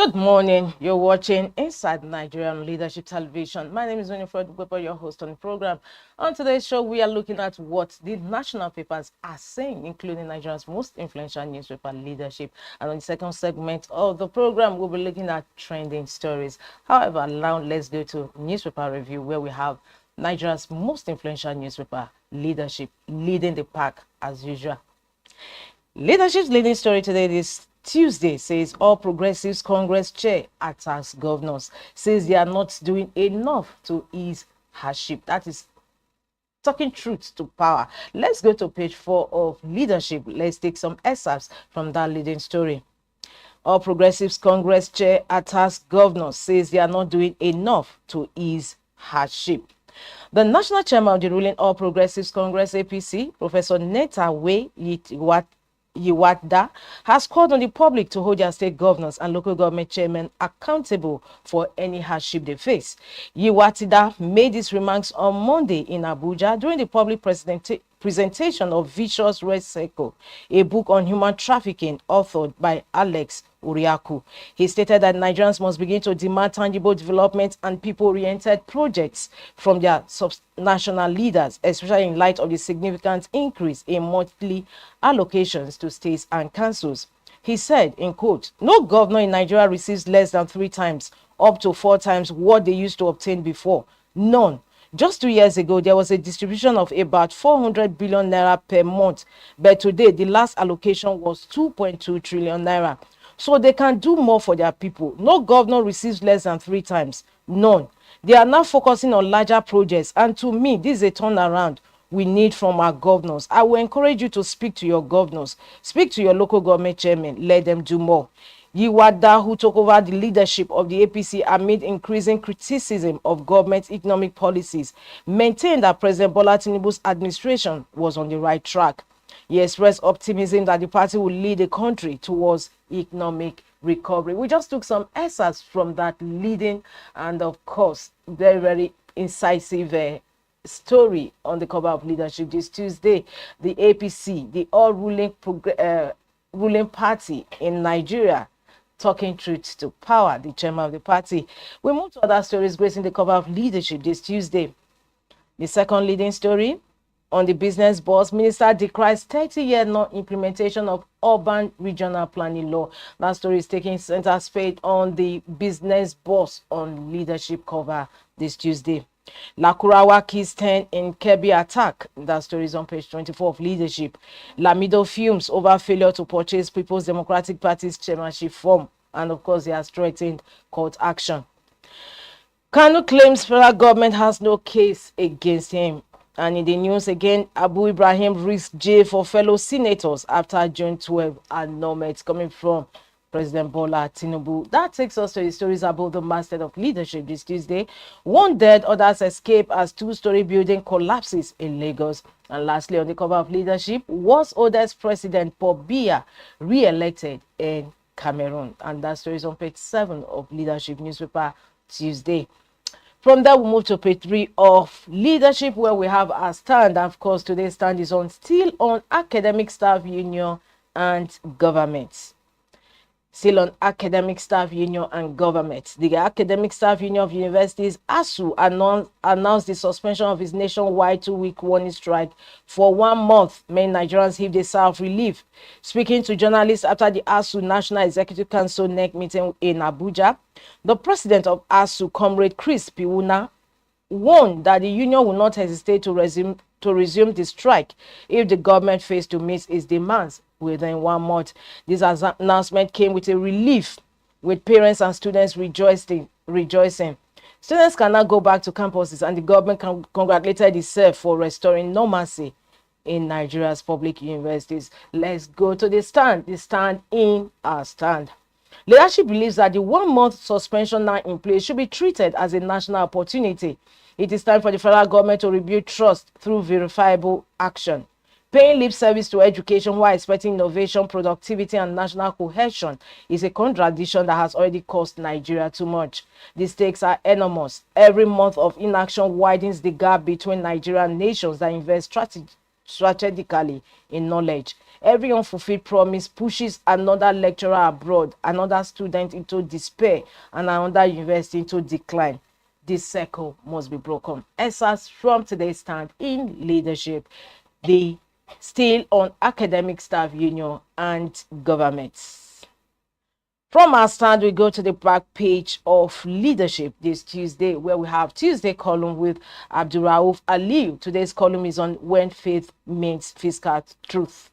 Good morning. You're watching Inside Nigerian Leadership Television. My name is Winifred Weber, your host on the program. On today's show, we are looking at what the national papers are saying, including Nigeria's most influential newspaper, Leadership. And on the second segment of the program, we'll be looking at trending stories. However, now let's go to newspaper review, where we have Nigeria's most influential newspaper, Leadership, leading the pack as usual. Leadership's leading story today this Tuesday says All Progressives Congress chair attacks governors, says they are not doing enough to ease hardship. That is talking truth to power. Let's go to page 4 of Leadership. Let's take some excerpts from that leading story. All Progressives Congress chair attacks governors, says they are not doing enough to ease hardship. The national chairman of the ruling All Progressives Congress APC, Professor Netawe Yiwada, has called on the public to hold their state governors and local government chairmen accountable for any hardship they face. Yiwada made these remarks on Monday in Abuja during the public presentation of Vicious Red Circle, a book on human trafficking authored by Alex Uriaku. He stated that Nigerians must begin to demand tangible development and people-oriented projects from their subnational leaders, especially in light of the significant increase in monthly allocations to states and councils. He said, in quote, "No governor in Nigeria receives less than 3 times, up to 4 times what they used to obtain before. None. Just 2 years ago, there was a distribution of about 400 billion naira per month, but today the last allocation was 2.2 trillion naira. So they can do more for their people. No governor receives less than 3 times. None. They are now focusing on larger projects, and to me, this is a turnaround we need from our governors. I will encourage you to speak to your governors, speak to your local government chairmen, let them do more." Yiwada, who took over the leadership of the APC amid increasing criticism of government economic policies, maintained that President Bola Tinubu's administration was on the right track. He expressed optimism that the party will lead the country towards economic recovery. We just took some excerpts from that leading and, of course, very, very incisive story on the cover of Leadership this Tuesday. The APC, the all-ruling ruling party in Nigeria, talking truth to power, the chairman of the party. We move to other stories gracing the cover of Leadership this Tuesday. The second leading story on the business boss, minister decries 30-year non-implementation of urban regional planning law. That story is taking center stage on the business boss on Leadership cover this Tuesday. Lakurawa keys 10 in Kebbi attack. That story is on page 24 of Leadership. Lamido fumes over failure to purchase People's Democratic Party's chairmanship form. And of course, he has threatened court action. Kanu claims federal government has no case against him. And in the news again, Abu Ibrahim risks jail for fellow senators after June 12 annulment, coming from President Bola Tinubu. That takes us to the stories about the masthead of Leadership this Tuesday. 1 dead, others escape as 2-story building collapses in Lagos. And lastly, on the cover of Leadership, was oldest President Paul Biya re-elected in Cameroon? And that story is on page 7 of Leadership newspaper Tuesday. From there, we move to page 3 of Leadership, where we have our stand. And of course, today's stand is still on academic staff union and government. Still on academic staff union and government. The academic staff union of universities, ASU, announced the suspension of its nationwide 2-week warning strike for 1 month. Many Nigerians heaved a sigh of relief. Speaking to journalists after the ASU National Executive Council NEC meeting in Abuja, the president of ASU, Comrade Chris Piwuna, warned that the union will not hesitate to resume the strike if the government fails to meet its demands within 1 month. This announcement came with a relief, with parents and students rejoicing. Students can now go back to campuses, and the government congratulated itself for restoring normalcy in Nigeria's public universities. Let's go to the stand in our stand. Leadership believes that the 1-month suspension now in place should be treated as a national opportunity. It is time for the federal government to rebuild trust through verifiable action. Paying lip service to education while expecting innovation, productivity, and national cohesion is a contradiction that has already cost Nigeria too much. The stakes are enormous. Every month of inaction widens the gap between Nigerian nations that invest strategically in knowledge, Every unfulfilled promise pushes another lecturer abroad, another student into despair, and another university into decline. This circle must be broken. ESAS from today's stand in leadership, the still on academic staff union and governments. From our stand, we go to the back page of leadership this Tuesday, where we have Tuesday column with Abdurrauf Aliyu. Today's column is on when faith means fiscal truth.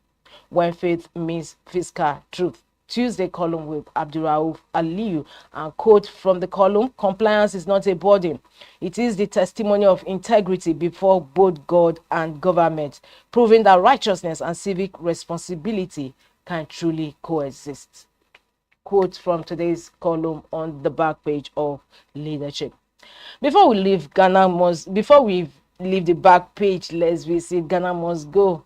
When faith means fiscal truth. Tuesday column with Abdurrauf Aliyu, and quote from the column: compliance is not a burden. It is the testimony of integrity before both God and government, proving that righteousness and civic responsibility can truly coexist. Quote from today's column on the back page of leadership. Before we leave the back page, let's visit Ghana Must Go.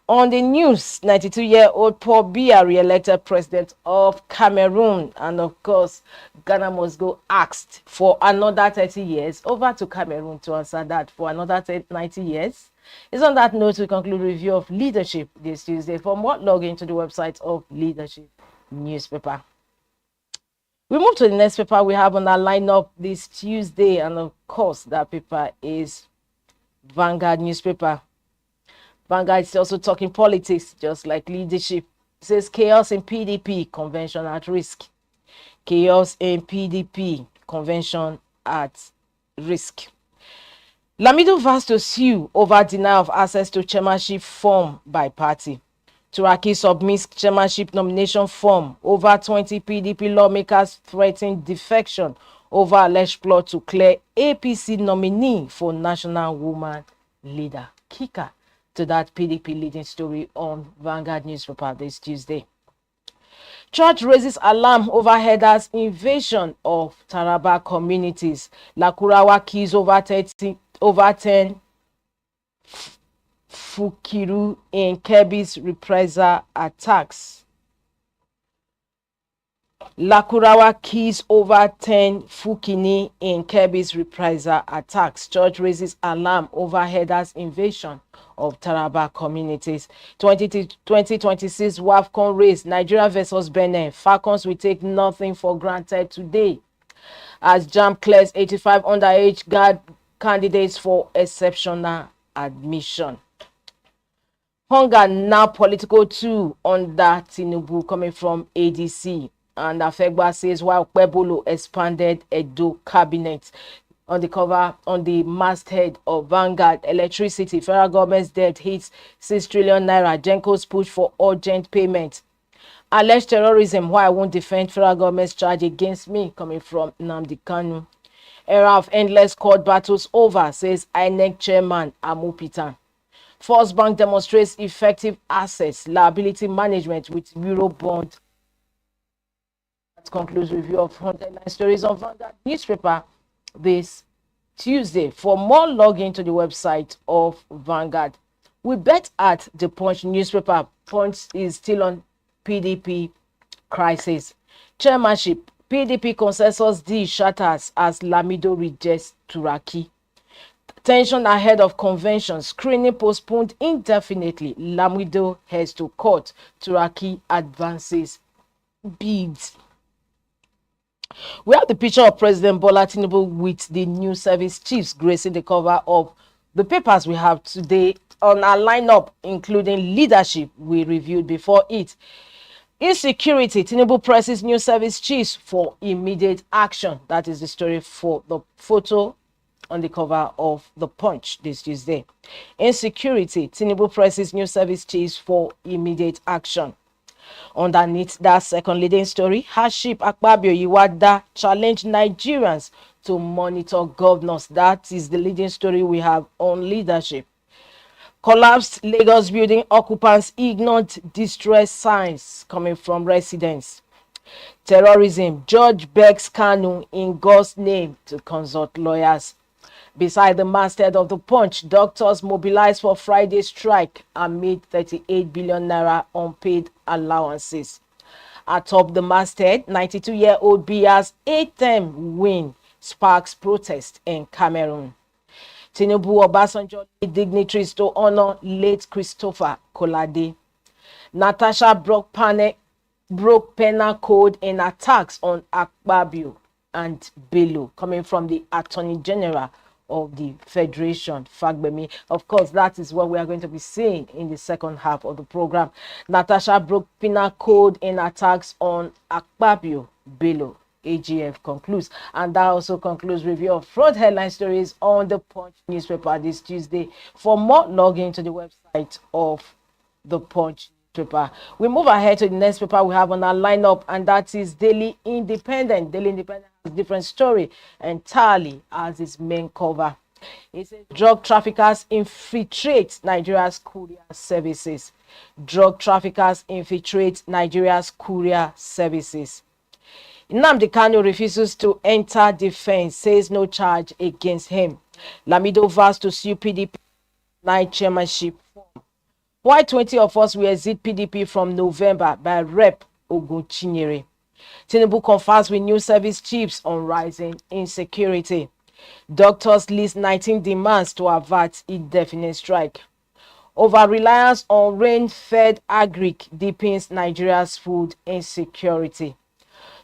On the news, 92-year-old Paul Biya re-elected president of Cameroon, and of course, Ghana Must Go asked for another 30 years. Over to Cameroon to answer that for another 90 years. It's on that note we conclude review of leadership this Tuesday. For more, log into the website of Leadership newspaper. We move to the next paper we have on our lineup this Tuesday, and of course, that paper is Vanguard newspaper. Vanguard is also talking politics, just like leadership. It says chaos in PDP, convention at risk. Chaos in PDP, convention at risk. Lamido vows to sue over denial of access to chairmanship form by party. Turaki submits chairmanship nomination form. Over 20 PDP lawmakers threaten defection over alleged plot to clear APC nominee for national woman leader. Kicker to that PDP leading story on Vanguard newspaper this Tuesday. Church raises alarm over headers invasion of Taraba communities. Lakurawa keys over 10 Fukiru in Kebbi's reprisal attacks. Lakurawa keys over 10 Fukini in Kebbi's reprisal attacks. Church raises alarm over headers invasion of Taraba communities. 2026 WAFCON race, Nigeria versus Benin. Falcons will take nothing for granted today, as JAMB clears 85 underage guard candidates for exceptional admission. Hunger now political too under Tinubu, coming from ADC. And Afegba says while Pebolo expanded Edo cabinet. On the cover, on the masthead of Vanguard, electricity, federal government's debt hits 6 trillion naira. Genco's push for urgent payment. Alleged terrorism, why I won't defend federal government's charge against me, coming from Nnamdi Kanu. Era of endless court battles over, says INEC chairman Amu Pitan. First Bank demonstrates effective assets liability management with Eurobond. That concludes review of 109 stories on Vanguard newspaper this Tuesday. For more, log into the website of Vanguard. We bet at the Punch newspaper. Punch is still on PDP crisis. Chairmanship, PDP consensus D shatters as Lamido rejects Turaki. Tension ahead of convention. Screening postponed indefinitely. Lamido heads to court. Turaki advances bids. We have the picture of President Bola Tinubu with the new service chiefs gracing the cover of the papers we have today on our lineup, including leadership we reviewed before it. Insecurity, Tinubu presses new service chiefs for immediate action. That is the story for the photo on the cover of the Punch this Tuesday. Insecurity, Tinubu presses new service chiefs for immediate action. Underneath that second leading story, Haship Akpabio Yiwada challenged Nigerians to monitor governors. That is the leading story we have on leadership. Collapsed Lagos building occupants ignored distress signs coming from residents. Terrorism, Judge begs Kanu in God's name to consult lawyers. Beside the masthead of the Punch, doctors mobilized for Friday strike amid 38 billion naira unpaid allowances. Atop the masthead, 92-year-old Biya's 8th win sparks protest in Cameroon. Tinubu Obasanjo dignitaries to honor late Christopher Kolade. Natasha broke penal code in attacks on Akpabio and Bello, coming from the Attorney General of the Federation, Fagbemi. Of course, that is what we are going to be seeing in the second half of the program. Natasha broke penal code in attacks on Akpabio, Bello. AGF concludes, and that also concludes review of front headline stories on the Punch newspaper this Tuesday. For more, log into the website of the Punch paper. We move ahead to the next paper we have on our lineup, and that is Daily Independent. Daily Independent has a different story entirely as its main cover. It says drug traffickers infiltrate Nigeria's courier services. Drug traffickers infiltrate Nigeria's courier services. Nnamdi Kanu refuses to enter defense, says no charge against him. Lamido vows to sue PDP night chairmanship. Why 20 of us will exit PDP from November by Rep. Ogunchinyere. Tinubu confers with new service chiefs on rising insecurity. Doctors list 19 demands to avert indefinite strike. Over-reliance on rain-fed agric deepens Nigeria's food insecurity.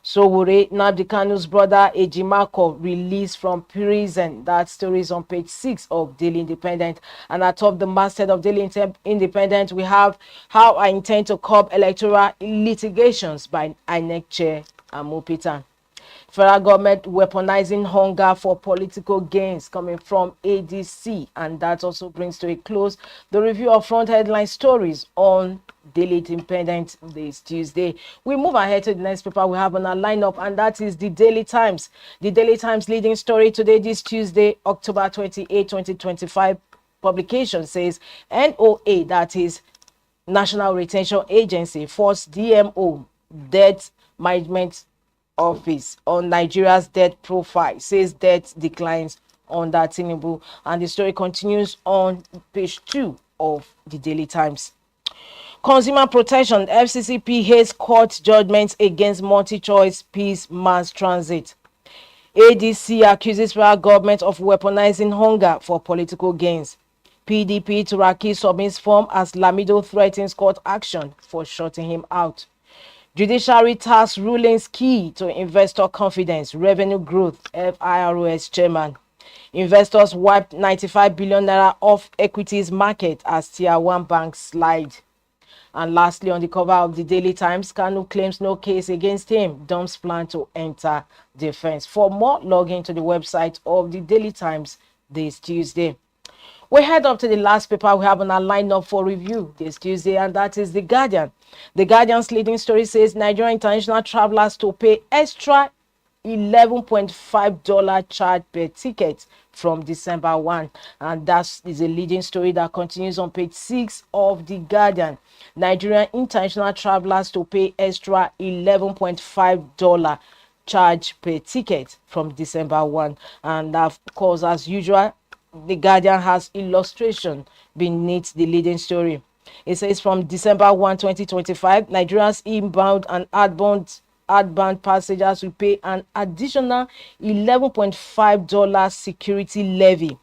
Sowore, Nnamdi Kanu's brother Ejimako, released from prison. That story is on page 6 of Daily Independent. And atop the masthead of Daily Independent, we have how I intend to curb electoral litigations by INEC Chair Amopitan. Federal government weaponizing hunger for political gains, coming from ADC. And that also brings to a close the review of front headline stories on Daily Independent this Tuesday. We move ahead to the next paper we have on our lineup, and that is the Daily Times. The Daily Times leading story today, this Tuesday, October 28, 2025, publication says NOA, that is National Retention Agency, forced DMO, Debt Management Office, on Nigeria's debt profile, says debt declines under Tinubu. And the story continues on page 2 of the Daily Times. Consumer Protection, FCCP hates court judgments against multi-choice peace mass transit. ADC accuses federal government of weaponizing hunger for political gains. PDP Turaki submits form as Lamido threatens court action for shutting him out. Judiciary tax rulings key to investor confidence, revenue growth, FIROS chairman. Investors wiped 95 billion naira off equities market as tier 1 banks slide. And lastly, on the cover of the Daily Times, Kanu claims no case against him, dumps plan to enter defense. For more, log into the website of the Daily Times this Tuesday. We head up to the last paper we have on our lineup for review this Tuesday, and that is The Guardian. The Guardian's leading story says Nigerian international travelers to pay extra $11.5 charge per ticket from December 1. And that is a leading story that continues on page 6 of The Guardian. Nigerian international travelers to pay extra $11.5 charge per ticket from December 1. And of course, as usual, The Guardian has illustration beneath the leading story. It says from December 1, 2025, Nigeria's inbound and outbound passengers will pay an additional $11.5 security levy.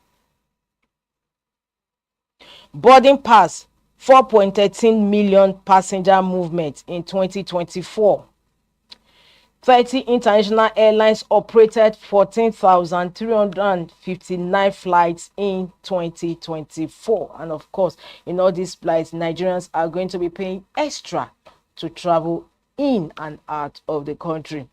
Boarding pass, 4.13 million passenger movement in 2024. 30 international airlines operated 14,359 flights in 2024. And of course, in all these flights, Nigerians are going to be paying extra to travel in and out of the country.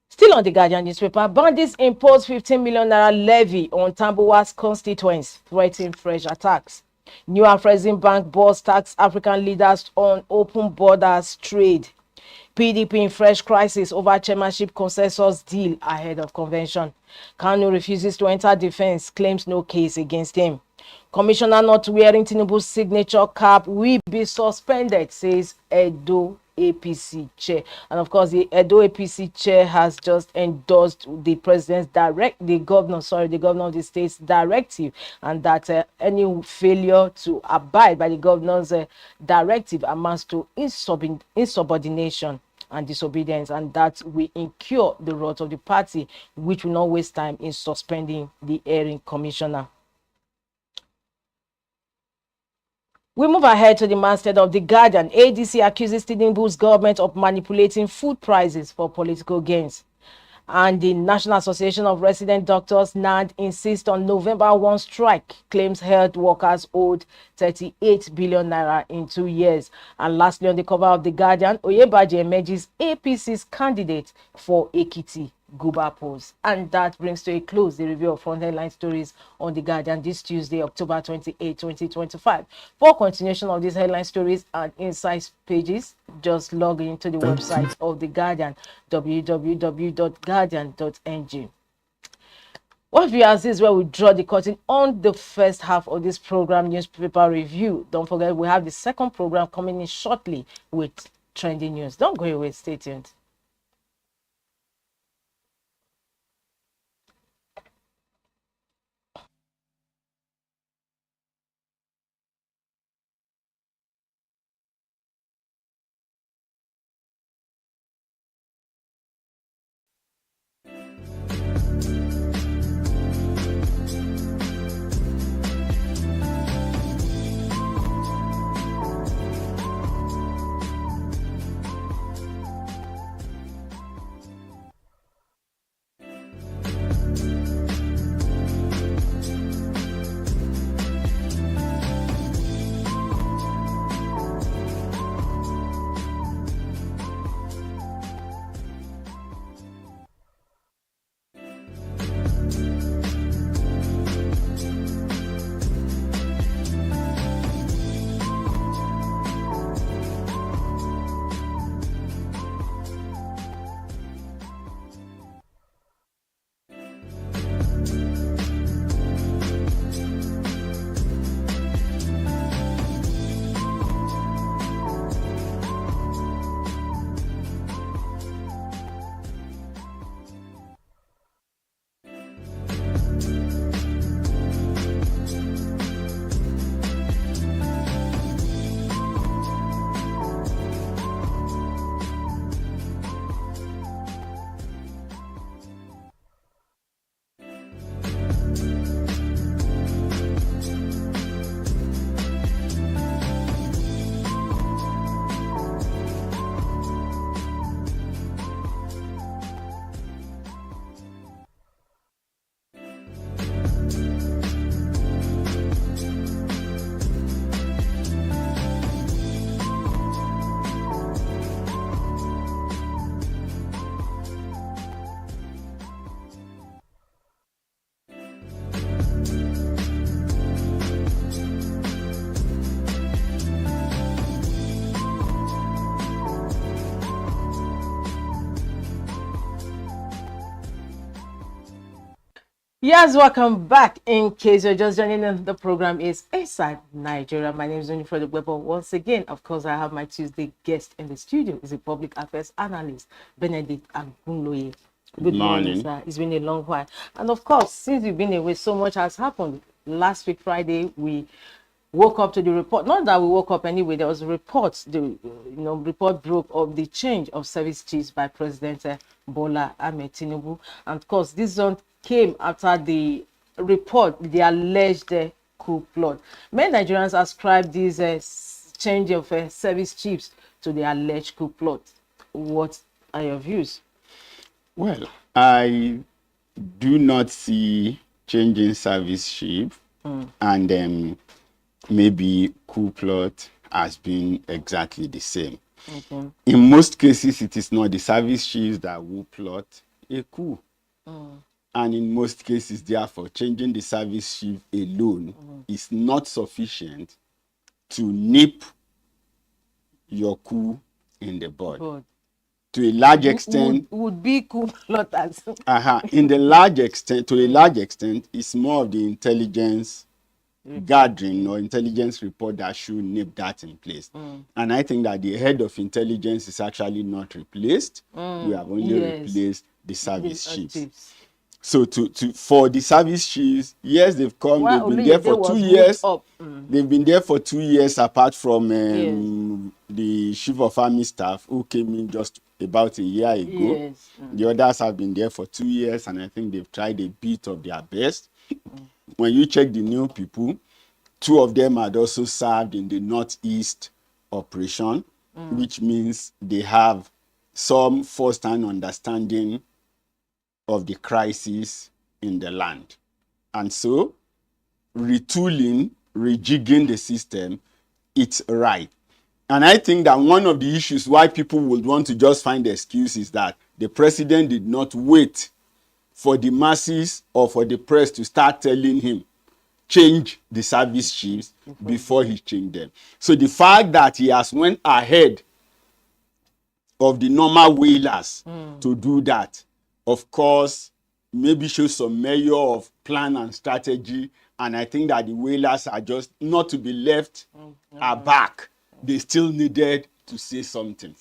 Still on The Guardian newspaper, bandits impose 15 million naira levy on Tambuwa's constituents, threatening fresh attacks. New Afrexim Bank boss tax African leaders on open borders trade. PDP in fresh crisis over chairmanship consensus deal ahead of convention. Kanu refuses to enter defense, claims no case against him. Commissioner not wearing Tinubu's signature cap will be suspended, says Edo APC chair. And of course, the Edo APC chair has just endorsed the governor of the state's directive, and that any failure to abide by the governor's directive amounts to insubordination and disobedience, and that will incur the wrath of the party, which will not waste time in suspending the hearing commissioner. We move ahead to the masthead of The Guardian. ADC accuses Tinubu's government of manipulating food prices for political gains. And the National Association of Resident Doctors, NAD, insists on November 1 strike, claims health workers owed 38 billion naira in 2 years. And lastly, on the cover of The Guardian, Oyebaji emerges APC's candidate for Ekiti Guba polls. And that brings to a close the review of front headline stories on The Guardian this Tuesday, October 28, 2025. For continuation of these headline stories and insights pages, just log into the website of The Guardian, www.guardian.ng. Well, viewers, this is where we draw the curtain on the first half of this program, newspaper review. Don't forget, we have the second program coming in shortly with trending news. Don't go away, stay tuned. Yes, welcome back. In case you're just joining in, the program is Inside Nigeria. My name is Winifred Ogbepo. Once again, of course, I have my Tuesday guest in the studio. Is a public affairs analyst, Benedict Agunloye. Good morning, sir. It's been a long while. And of course, since you've been away, so much has happened. Last week, Friday, we woke up to the report. Not that we woke up anyway. There was a report. The report broke of the change of service chiefs by President Bola Ahmed Tinubu. And of course, this one came after the report, the alleged coup plot. Many Nigerians ascribe this change of service chiefs to the alleged coup plot. What are your views? Well, I do not see changing service chief and maybe coup plot as being exactly the same. Okay. In most cases, it is not the service chiefs that will plot a coup. And in most cases, therefore, changing the service chief alone is not sufficient to nip your coup in the bud. To a large extent, would be coup plotters. In the large extent, to a large extent, it's more of the intelligence gathering or intelligence report that should nip that in place. And I think that the head of intelligence is actually not replaced. We have only replaced the service chiefs. So for the service chiefs, yes, they've come. They've been there for 2 years. They've been there for 2 years, apart from the chief of army staff who came in just about a year ago. The others have been there for 2 years, and I think they've tried a bit of their best. When you check the new people, Two of them had also served in the Northeast operation, which means they have some first-hand understanding of the crisis in the land. And so, retooling, rejigging the system, it's right. And I think that one of the issues why people would want to just find the excuse is that the president did not wait for the masses or for the press to start telling him, change the service chiefs before he changed them. So the fact that he has went ahead of the normal whalers to do that, of course, maybe shows some measure of plan and strategy. And I think that the whalers are just not to be left aback. They still needed to say something.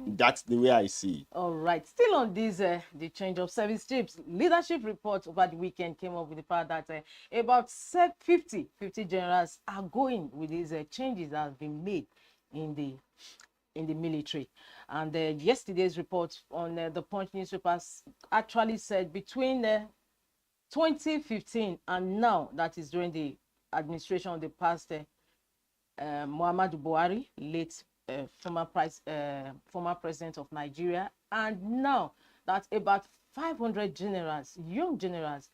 That's the way I see it. All right. Still on this, the change of service chiefs, leadership report over the weekend came up with the fact that about 50 generals are going with these changes that have been made in the military. And yesterday's report on the Punch newspapers actually said between 2015 and now, that is during the administration of the past Muhammadu Buhari, late former president of Nigeria, and now that about 500 generals, young generals,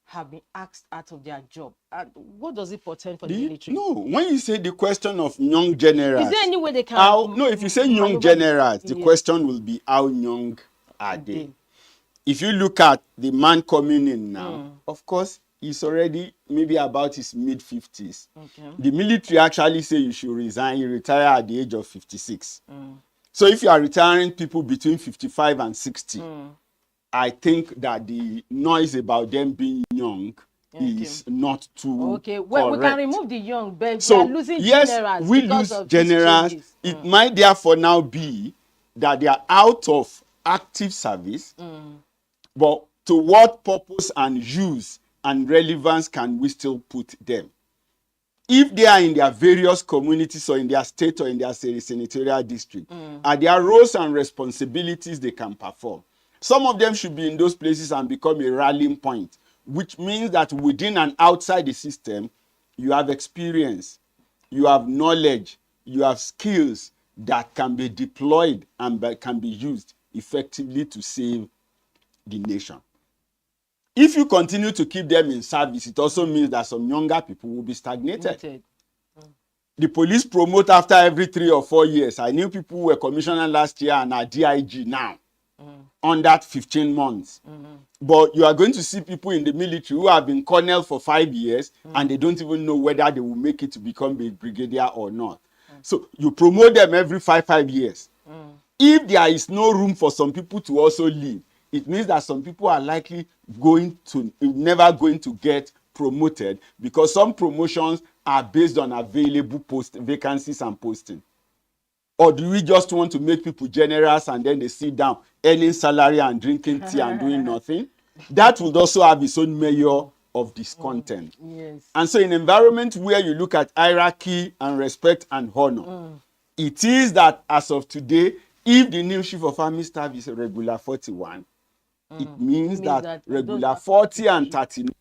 have been asked out of their job. And what does it portend for the military? No, when you say the question of young generals, is there any way they can? No, if you say young generals, the question will be how young are they? If you look at the man coming in now, of course, he's already maybe about his mid-50s. Okay. The military actually say you should resign, you retire at the age of 56. So if you are retiring people between 55 and 60, I think that the noise about them being young is not too okay. Well, we can remove the young, but so, we are losing yes, generals. We lose generals. It might therefore now be that they are out of active service, but to what purpose and use and relevance can we still put them? If they are in their various communities or in their state or in their senatorial district, are there roles and responsibilities they can perform? Some of them should be in those places and become a rallying point, which means that within and outside the system, you have experience, you have knowledge, you have skills that can be deployed and can be used effectively to save the nation. If you continue to keep them in service, it also means that some younger people will be stagnated. The police promote after every 3 or 4 years. I knew people who were commissioner last year and are DIG now. On that 15 months. But you are going to see people in the military who have been colonel for 5 years and they don't even know whether they will make it to become a brigadier or not. So you promote them every 5 years. If there is no room for some people to also leave, it means that some people are likely never going to get promoted, because some promotions are based on available vacancies and posting. Or do we just want to make people generous and then they sit down earning salary and drinking tea and doing nothing? That would also have its own measure of discontent. Yes. And so in an environment where you look at hierarchy and respect and honor, it is that as of today, if the new chief of army staff is a regular 41, it means that regular 40 and 39,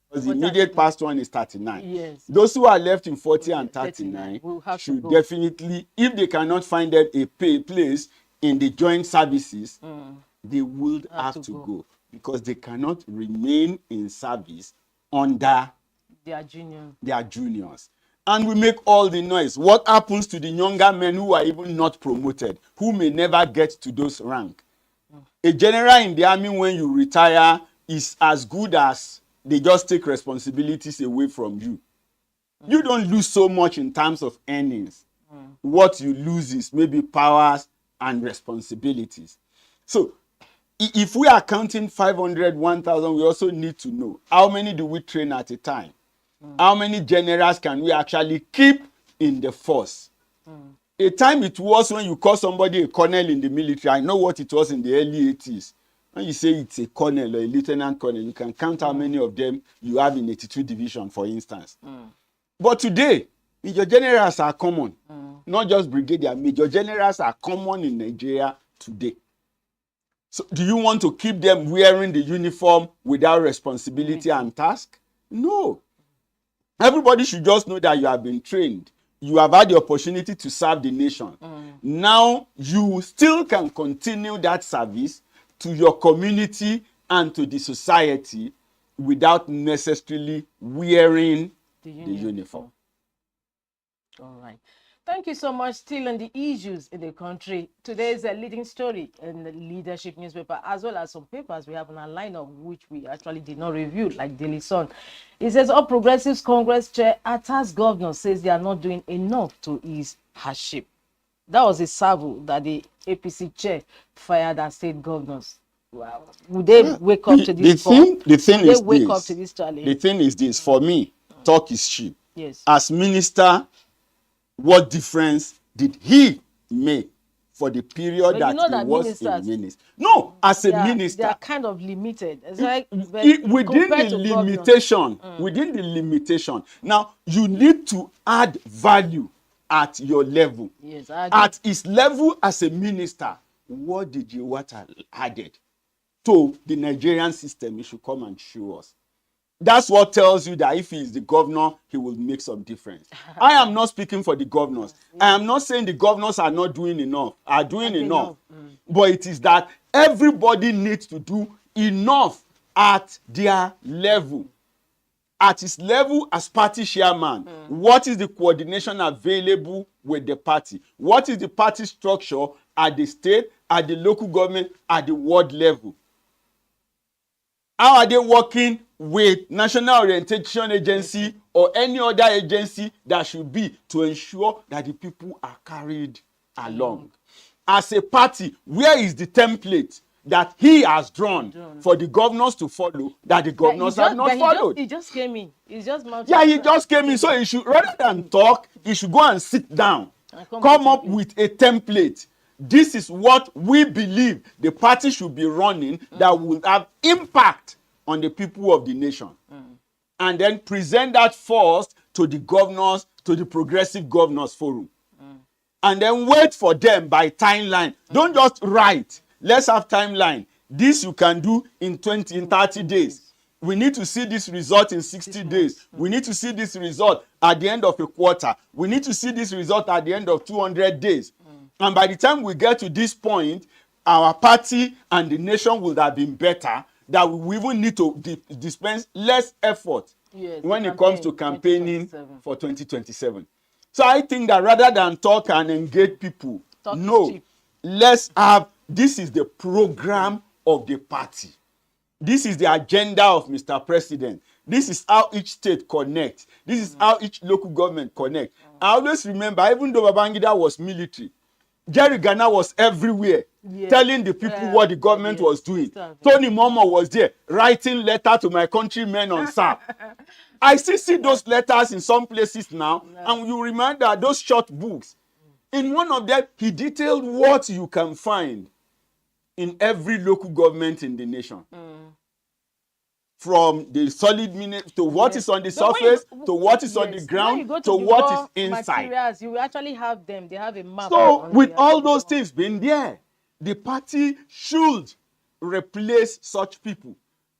because the immediate past one is 39. Yes. Those who are left in 40 and 39 should definitely, if they cannot find them a place in the joint services, they would have to go, because they cannot remain in service under their juniors. And we make all the noise. What happens to the younger men who are even not promoted, who may never get to those ranks? A general in the army, when you retire, is as good as they just take responsibilities away from you. You don't lose so much in terms of earnings. What you lose is maybe powers and responsibilities. So if we are counting 500, 1,000, we also need to know how many do we train at a time? How many generals can we actually keep in the force? A time it was when you call somebody a colonel in the military. I know what it was in the early 80s. When you say it's a colonel or a lieutenant colonel, you can count how many of them you have in 82 division, for instance. But today, major generals are common. Not just brigadier, major generals are common in Nigeria today. So do you want to keep them wearing the uniform without responsibility and task? No. Everybody should just know that you have been trained. You have had the opportunity to serve the nation. Now you still can continue that service to your community and to the society without necessarily wearing the uniform. All right. Thank you so much. Still on the issues in the country. Today's a leading story in the Leadership newspaper, as well as some papers we have on our lineup, which we actually did not review, like Daily Sun. It says All Progressives Congress Chair attacks governor, says they are not doing enough to ease hardship. That was a salvo that the APC chair fired at state governors. Wow. Would they wake up to this? The thing is wake up to this challenge? The thing is this, for me, talk is cheap. Yes. As minister, what difference did he make for the period that he was a minister? No, as a minister, they are kind of limited. It's like within the limitation. Now you need to add value at your level. Yes, at his level as a minister, what did you added to the Nigerian system? He should come and show us. That's what tells you that if he is the governor, he will make some difference. I am not speaking for the governors. I am not saying the governors are not doing enough, are doing enough. But it is that everybody needs to do enough at their level. At his level as party chairman, what is the coordination available with the party? What is the party structure at the state, at the local government, at the ward level? How are they working with National Orientation Agency or any other agency that should be to ensure that the people are carried along? As a party, where is the template that he has drawn for the governors to follow that the governors have not followed? He just came in. He's just he just came in. So he should, rather than talk, he should go and sit down, come up with a template. This is what we believe the party should be running that will have impact on the people of the nation. And then present that first to the governors, to the Progressive Governors Forum. And then wait for them by timeline. Don't just write. Let's have timeline. This you can do in 30 days. We need to see this result in 60 days. We need to see this result at the end of a quarter. We need to see this result at the end of 200 days. And by the time we get to this point, our party and the nation would have been better, that we even need to dispense less effort when it comes to campaigning for 2027. So I think that rather than talk and engage people, let's have, this is the program of the party. This is the agenda of Mr. President. This is how each state connects. This is how each local government connects. I always remember, even though Babangida was military, Jerry Gana was everywhere, telling the people what the government was doing. Tony Momo was there, writing letter to my countrymen on SAP. I still see those letters in some places now, and you remember those short books. In one of them, he detailed what you can find in every local government in the nation. From the solid minute to what is on the surface, to what is on the ground, to what is inside. Materials, you actually have them. They have a map. So with all those things being there, the party should replace such people.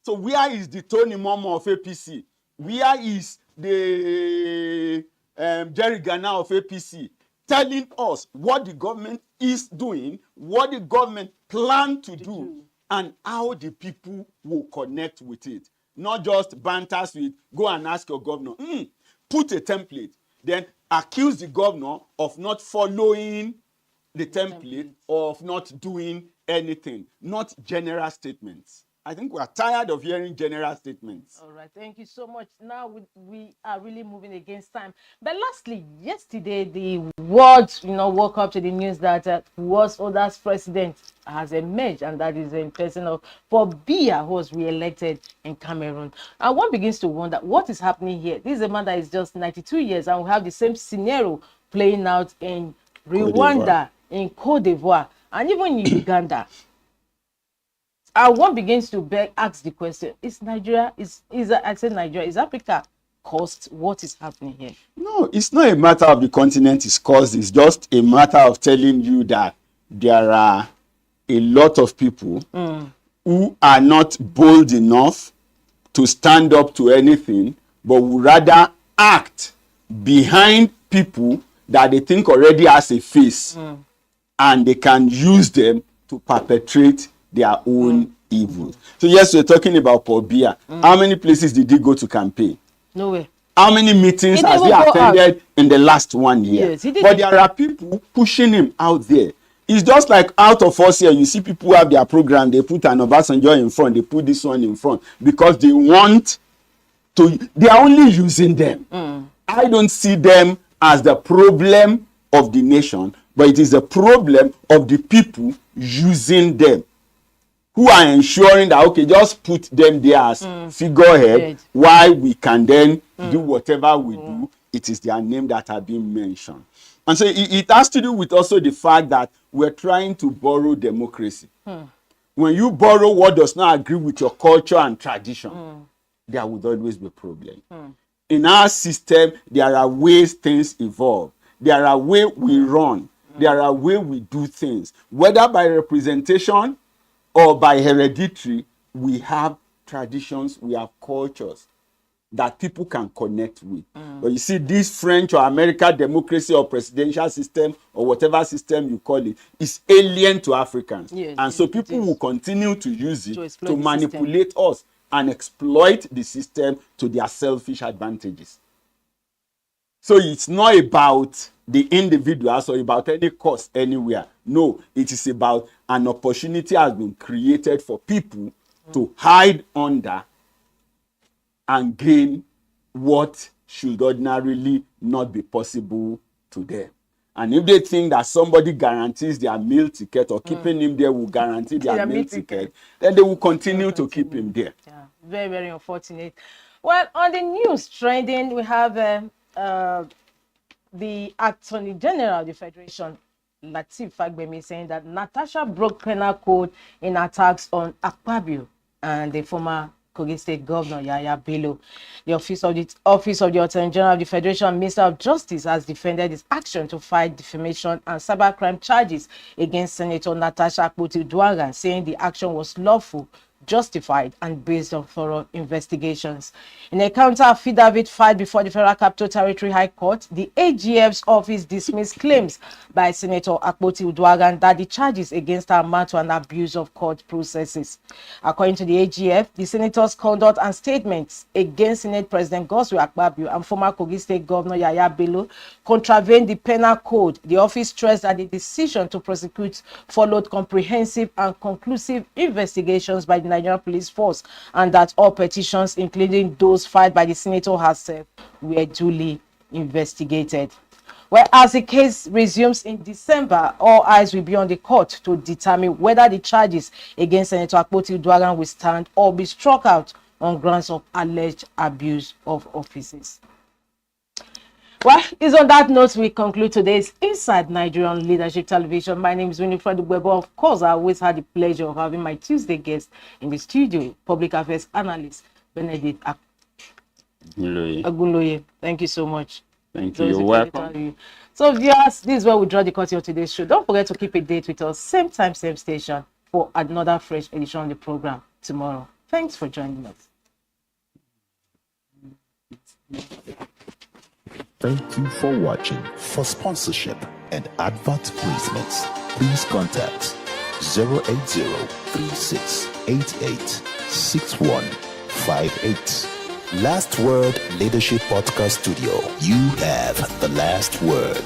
So where is the Tony Momo of APC? Where is the Jerry Gana of APC? Telling us what the government is doing, what the government plan to do, and how the people will connect with it. Not just banters with, go and ask your governor. Put a template. Then accuse the governor of not following the template or of not doing anything. Not general statements. I think we are tired of hearing general statements. All right, thank you so much. Now we are really moving against time. But lastly, yesterday the world, woke up to the news that was Oda's president has emerged, and that is in person of Paul Biya, who was re-elected in Cameroon. And one begins to wonder what is happening here. This is a man that is just 92 years, and we have the same scenario playing out in Rwanda, in Cote d'Ivoire, and even in Uganda. And one begins to ask the question: is Nigeria? I said Nigeria? Is Africa caused what is happening here? No, it's not a matter of the continent is caused. It's just a matter of telling you that there are a lot of people who are not bold enough to stand up to anything, but would rather act behind people that they think already has a face, and they can use them to perpetrate their own evils. So yes, we're talking about Paul Biya. How many places did he go to campaign? Nowhere. How many meetings has he attended in the last 1 year? Yes, but there are people pushing him out there. It's just like out of us here, you see people have their program, they put an Obasanjo in front, they put this one in front, because they want to, they are only using them. I don't see them as the problem of the nation, but it is a problem of the people using them, who are ensuring that, okay, just put them there as figurehead, while we can then do whatever we do. It is their name that are being mentioned. And so it has to do with also the fact that we're trying to borrow democracy. When you borrow what does not agree with your culture and tradition, there would always be a problem. In our system, there are ways things evolve. There are ways we run. There are ways we do things. Whether by representation or by hereditary, we have traditions, we have cultures that people can connect with. But you see, this French or American democracy or presidential system or whatever system you call it is alien to Africans. And so people will continue to use it to manipulate us and exploit the system to their selfish advantages. So it's not about the individuals or about any cause anywhere. No, it is about an opportunity has been created for people to hide under and gain what should ordinarily not be possible to them. And if they think that somebody guarantees their meal ticket or keeping him there will guarantee their meal ticket, then they will continue to keep him there. Yeah, very, very unfortunate. Well, on the news trending, we have the Attorney General of the Federation, Lateef Fagbemi, saying that Natasha broke penal code in attacks on Akpabio and the former Kogi State Governor Yahaya Bello. The Office of the Attorney General of the Federation, Minister of Justice, has defended its action to fight defamation and cybercrime charges against Senator Natasha Akpoti-Uduaghan, saying the action was lawful, justified, and based on thorough investigations. In a counter affidavit filed before the Federal Capital Territory High Court, the AGF's office dismissed claims by Senator Akpoti-Uduaghan that the charges against her amount to an abuse of court processes. According to the AGF, the senator's conduct and statements against Senate President Godswill Akpabio and former Kogi State Governor Yahaya Bello contravened the penal code. The office stressed that the decision to prosecute followed comprehensive and conclusive investigations by the Nigerian Police Force, and that all petitions, including those filed by the senator herself, were duly investigated. Well, as the case resumes in December, all eyes will be on the court to determine whether the charges against Senator Akpoti-Uduaghan will stand or be struck out on grounds of alleged abuse of offices. Well, it's on that note we conclude today's Inside Nigerian Leadership Television. My name is Winifred Weber. Of course, I always had the pleasure of having my Tuesday guest in the studio, Public Affairs Analyst Benedict Agunloye. Thank you so much. Thank you. You're welcome. So, viewers, this is where we draw the curtain of today's show. Don't forget to keep a date with us, same time, same station, for another fresh edition of the program tomorrow. Thanks for joining us. Thank you for watching. For sponsorship and advert placements, please contact 080-3688-6158. Last Word Leadership Podcast Studio. You have the last word.